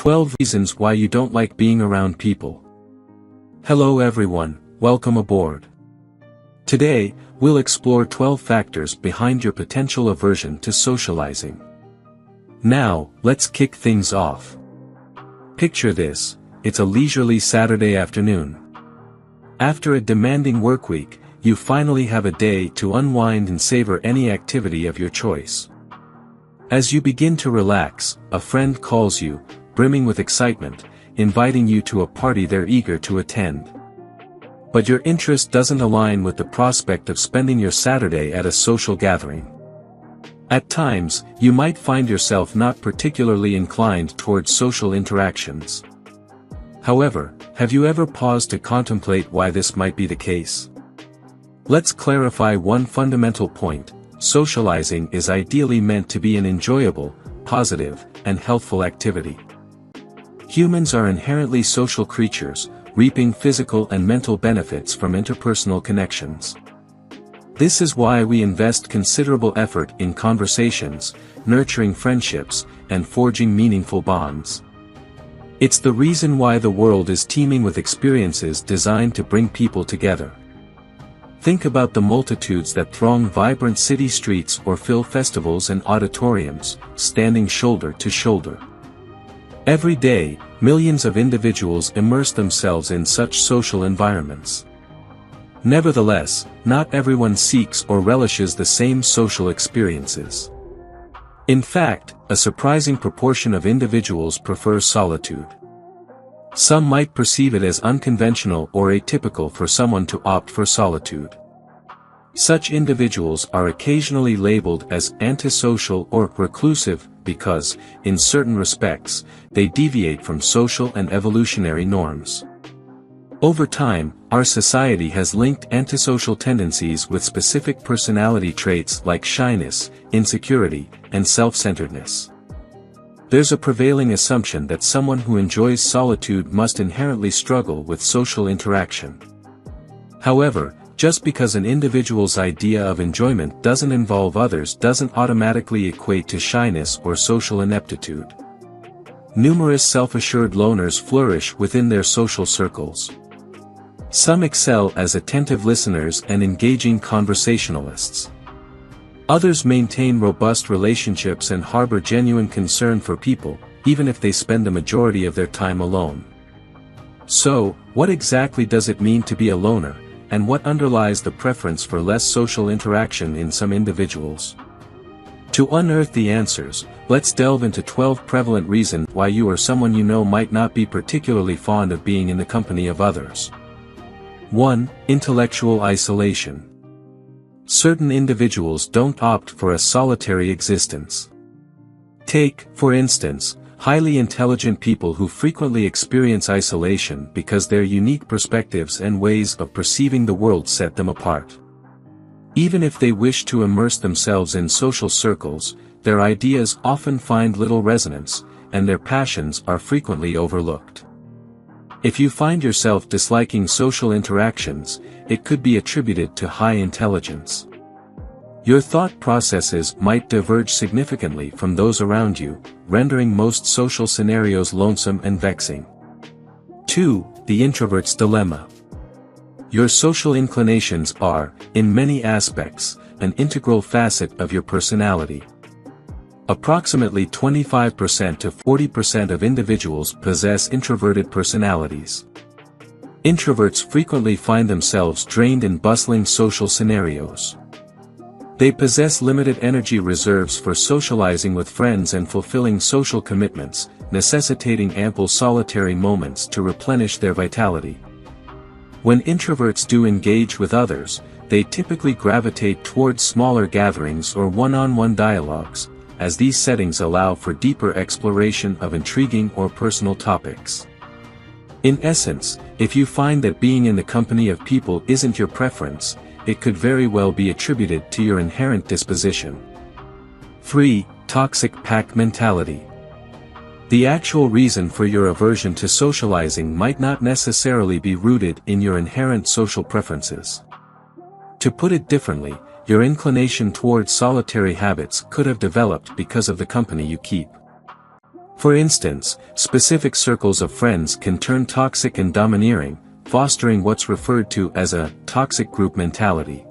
12 Reasons Why You Don't Like Being Around People. Hello everyone, welcome aboard. Today, we'll explore 12 factors behind your potential aversion to socializing. Now, let's kick things off. Picture this, it's a leisurely Saturday afternoon. After a demanding workweek, you finally have a day to unwind and savor any activity of your choice. As you begin to relax, a friend calls you, brimming with excitement, inviting you to a party they're eager to attend. But your interest doesn't align with the prospect of spending your Saturday at a social gathering. At times, you might find yourself not particularly inclined towards social interactions. However, have you ever paused to contemplate why this might be the case? Let's clarify one fundamental point: socializing is ideally meant to be an enjoyable, positive, and healthful activity. Humans are inherently social creatures, reaping physical and mental benefits from interpersonal connections. This is why we invest considerable effort in conversations, nurturing friendships, and forging meaningful bonds. It's the reason why the world is teeming with experiences designed to bring people together. Think about the multitudes that throng vibrant city streets or fill festivals and auditoriums, standing shoulder to shoulder. Every day, millions of individuals immerse themselves in such social environments. Nevertheless, not everyone seeks or relishes the same social experiences. In fact, a surprising proportion of individuals prefer solitude. Some might perceive it as unconventional or atypical for someone to opt for solitude. Such individuals are occasionally labeled as antisocial or reclusive because, in certain respects, they deviate from social and evolutionary norms. Over time, our society has linked antisocial tendencies with specific personality traits like shyness, insecurity, and self-centeredness. There's a prevailing assumption that someone who enjoys solitude must inherently struggle with social interaction. However, just because an individual's idea of enjoyment doesn't involve others doesn't automatically equate to shyness or social ineptitude. Numerous self-assured loners flourish within their social circles. Some excel as attentive listeners and engaging conversationalists. Others maintain robust relationships and harbor genuine concern for people, even if they spend the majority of their time alone. So, what exactly does it mean to be a loner, and what underlies the preference for less social interaction in some individuals? To unearth the answers, let's delve into 12 prevalent reasons why you or someone you know might not be particularly fond of being in the company of others. 1. Intellectual isolation. Certain individuals don't opt for a solitary existence. Take, for instance, highly intelligent people who frequently experience isolation because their unique perspectives and ways of perceiving the world set them apart. Even if they wish to immerse themselves in social circles, their ideas often find little resonance, and their passions are frequently overlooked. If you find yourself disliking social interactions, it could be attributed to high intelligence. Your thought processes might diverge significantly from those around you, rendering most social scenarios lonesome and vexing. 2. The introvert's dilemma. Your social inclinations are, in many aspects, an integral facet of your personality. Approximately 25% to 40% of individuals possess introverted personalities. Introverts frequently find themselves drained in bustling social scenarios. They possess limited energy reserves for socializing with friends and fulfilling social commitments, necessitating ample solitary moments to replenish their vitality. When introverts do engage with others, they typically gravitate towards smaller gatherings or one-on-one dialogues, as these settings allow for deeper exploration of intriguing or personal topics. In essence, if you find that being in the company of people isn't your preference, it could very well be attributed to your inherent disposition. 3. Toxic pack mentality. The actual reason for your aversion to socializing might not necessarily be rooted in your inherent social preferences. To put it differently, your inclination towards solitary habits could have developed because of the company you keep. For instance, specific circles of friends can turn toxic and domineering, fostering what's referred to as a toxic group mentality.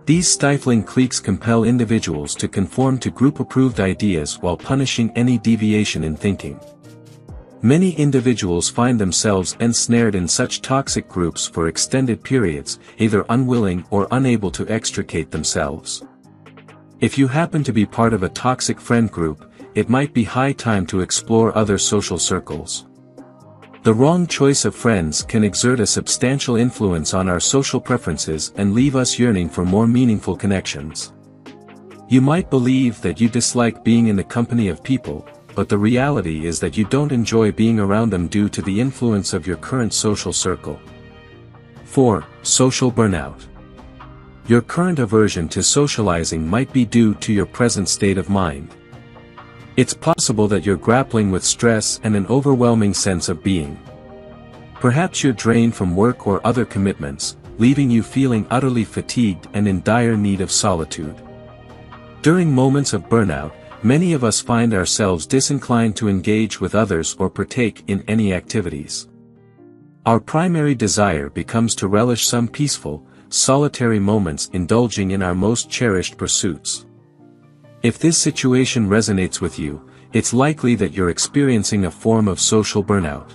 These stifling cliques compel individuals to conform to group-approved ideas while punishing any deviation in thinking. Many individuals find themselves ensnared in such toxic groups for extended periods, either unwilling or unable to extricate themselves. If you happen to be part of a toxic friend group, it might be high time to explore other social circles. The wrong choice of friends can exert a substantial influence on our social preferences and leave us yearning for more meaningful connections. You might believe that you dislike being in the company of people, but the reality is that you don't enjoy being around them due to the influence of your current social circle. 4. Social burnout. Your current aversion to socializing might be due to your present state of mind. It's possible that you're grappling with stress and an overwhelming sense of being. Perhaps you're drained from work or other commitments, leaving you feeling utterly fatigued and in dire need of solitude. During moments of burnout, many of us find ourselves disinclined to engage with others or partake in any activities. Our primary desire becomes to relish some peaceful, solitary moments indulging in our most cherished pursuits. If this situation resonates with you, it's likely that you're experiencing a form of social burnout.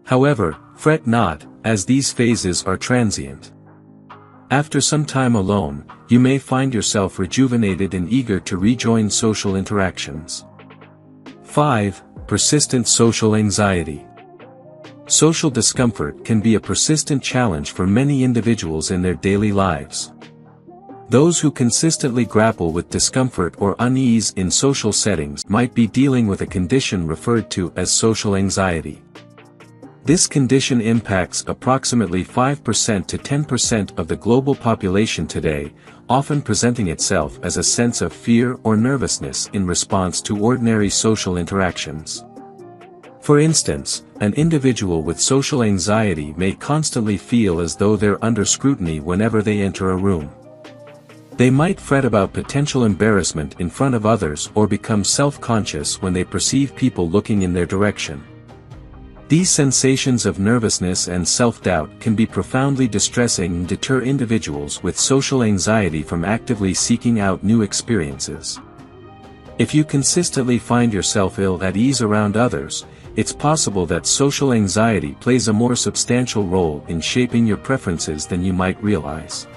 However, fret not, as these phases are transient. After some time alone, you may find yourself rejuvenated and eager to rejoin social interactions. 5. Persistent social anxiety. Social discomfort can be a persistent challenge for many individuals in their daily lives. Those who consistently grapple with discomfort or unease in social settings might be dealing with a condition referred to as social anxiety. This condition impacts approximately 5% to 10% of the global population today, often presenting itself as a sense of fear or nervousness in response to ordinary social interactions. For instance, an individual with social anxiety may constantly feel as though they're under scrutiny whenever they enter a room. They might fret about potential embarrassment in front of others or become self-conscious when they perceive people looking in their direction. These sensations of nervousness and self-doubt can be profoundly distressing and deter individuals with social anxiety from actively seeking out new experiences. If you consistently find yourself ill at ease around others, it's possible that social anxiety plays a more substantial role in shaping your preferences than you might realize.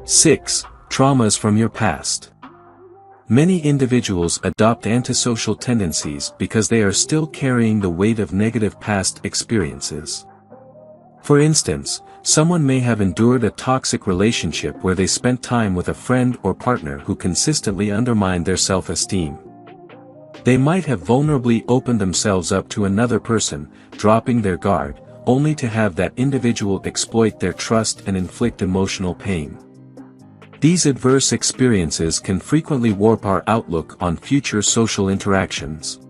6. Traumas from your past. Many individuals adopt antisocial tendencies because they are still carrying the weight of negative past experiences. For instance, someone may have endured a toxic relationship where they spent time with a friend or partner who consistently undermined their self-esteem. They might have vulnerably opened themselves up to another person, dropping their guard, only to have that individual exploit their trust and inflict emotional pain. These adverse experiences can frequently warp our outlook on future social interactions.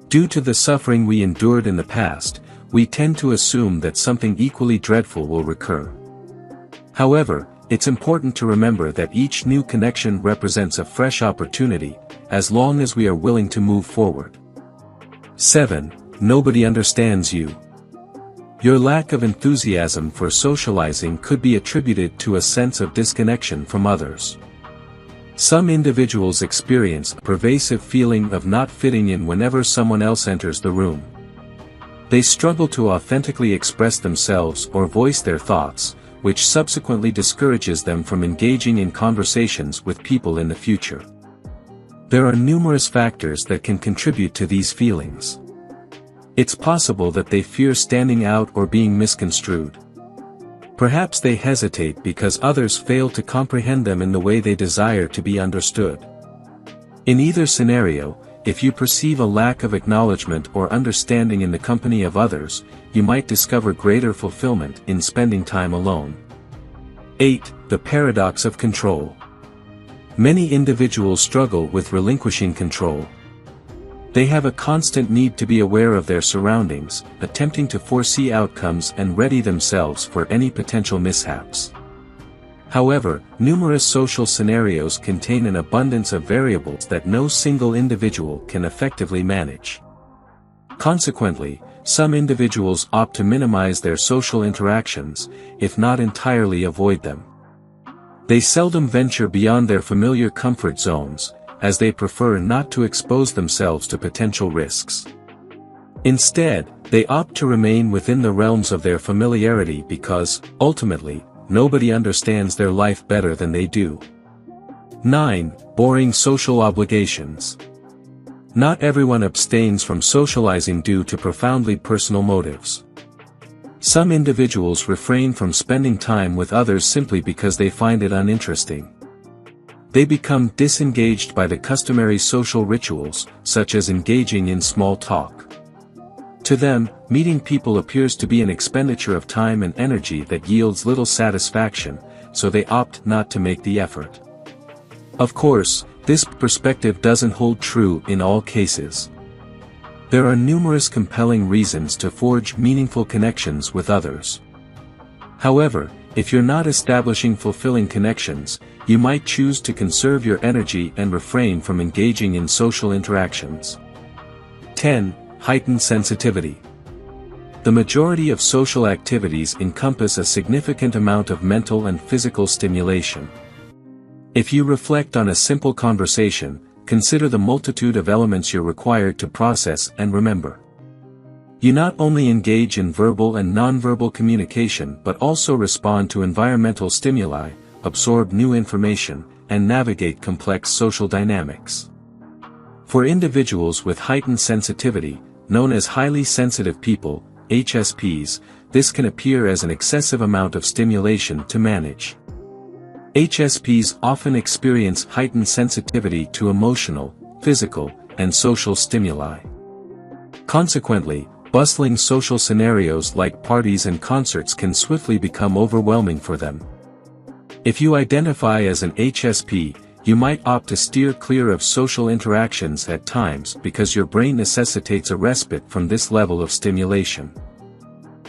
Due to the suffering we endured in the past, we tend to assume that something equally dreadful will recur. However, it's important to remember that each new connection represents a fresh opportunity, as long as we are willing to move forward. 7. Nobody understands you. Your lack of enthusiasm for socializing could be attributed to a sense of disconnection from others. Some individuals experience a pervasive feeling of not fitting in whenever someone else enters the room. They struggle to authentically express themselves or voice their thoughts, which subsequently discourages them from engaging in conversations with people in the future. There are numerous factors that can contribute to these feelings. It's possible that they fear standing out or being misconstrued. Perhaps they hesitate because others fail to comprehend them in the way they desire to be understood. In either scenario, if you perceive a lack of acknowledgement or understanding in the company of others, you might discover greater fulfillment in spending time alone. 8. The paradox of control. Many individuals struggle with relinquishing control. They have a constant need to be aware of their surroundings, attempting to foresee outcomes and ready themselves for any potential mishaps. However, numerous social scenarios contain an abundance of variables that no single individual can effectively manage. Consequently, some individuals opt to minimize their social interactions, if not entirely avoid them. They seldom venture beyond their familiar comfort zones, as they prefer not to expose themselves to potential risks. Instead, they opt to remain within the realms of their familiarity because, ultimately, nobody understands their life better than they do. 9. Boring social obligations. Not everyone abstains from socializing due to profoundly personal motives. Some individuals refrain from spending time with others simply because they find it uninteresting. They become disengaged by the customary social rituals, such as engaging in small talk. To them, meeting people appears to be an expenditure of time and energy that yields little satisfaction, so they opt not to make the effort. Of course, this perspective doesn't hold true in all cases. There are numerous compelling reasons to forge meaningful connections with others. However, if you're not establishing fulfilling connections, you might choose to conserve your energy and refrain from engaging in social interactions. 10. Heightened sensitivity. The majority of social activities encompass a significant amount of mental and physical stimulation. If you reflect on a simple conversation, consider the multitude of elements you're required to process and remember. You not only engage in verbal and nonverbal communication but also respond to environmental stimuli, absorb new information, and navigate complex social dynamics. For individuals with heightened sensitivity, known as highly sensitive people, HSPs, this can appear as an excessive amount of stimulation to manage. HSPs often experience heightened sensitivity to emotional, physical, and social stimuli. Consequently, bustling social scenarios like parties and concerts can swiftly become overwhelming for them. If you identify as an HSP, you might opt to steer clear of social interactions at times because your brain necessitates a respite from this level of stimulation.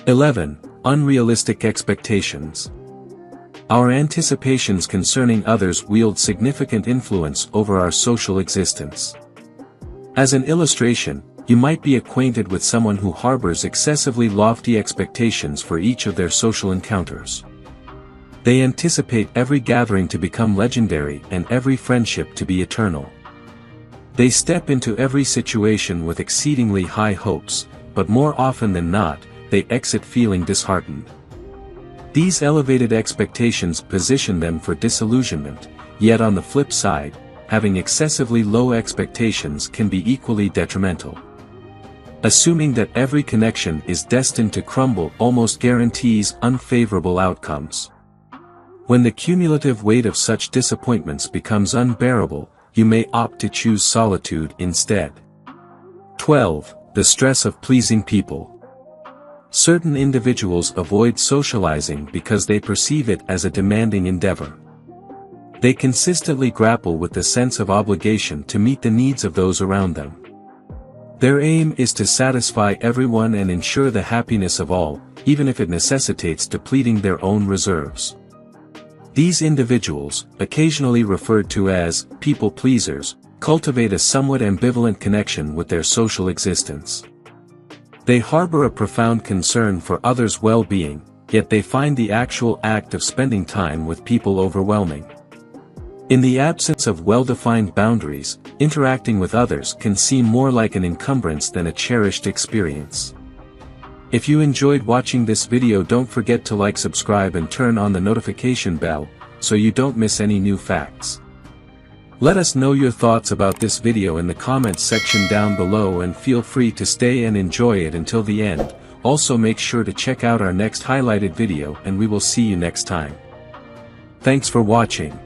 11. Unrealistic expectations. Our anticipations concerning others wield significant influence over our social existence. As an illustration, you might be acquainted with someone who harbors excessively lofty expectations for each of their social encounters. They anticipate every gathering to become legendary and every friendship to be eternal. They step into every situation with exceedingly high hopes, but more often than not, they exit feeling disheartened. These elevated expectations position them for disillusionment, yet on the flip side, having excessively low expectations can be equally detrimental. Assuming that every connection is destined to crumble almost guarantees unfavorable outcomes. When the cumulative weight of such disappointments becomes unbearable, you may opt to choose solitude instead. 12. The stress of pleasing people. Certain individuals avoid socializing because they perceive it as a demanding endeavor. They consistently grapple with the sense of obligation to meet the needs of those around them. Their aim is to satisfy everyone and ensure the happiness of all, even if it necessitates depleting their own reserves. These individuals, occasionally referred to as people pleasers, cultivate a somewhat ambivalent connection with their social existence. They harbor a profound concern for others' well-being, yet they find the actual act of spending time with people overwhelming. In the absence of well-defined boundaries, interacting with others can seem more like an encumbrance than a cherished experience. If you enjoyed watching this video, don't forget to like, subscribe and turn on the notification bell, so you don't miss any new facts. Let us know your thoughts about this video in the comments section down below and feel free to stay and enjoy it until the end. Also make sure to check out our next highlighted video and we will see you next time. Thanks for watching.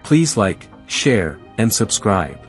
Please like, share, and subscribe.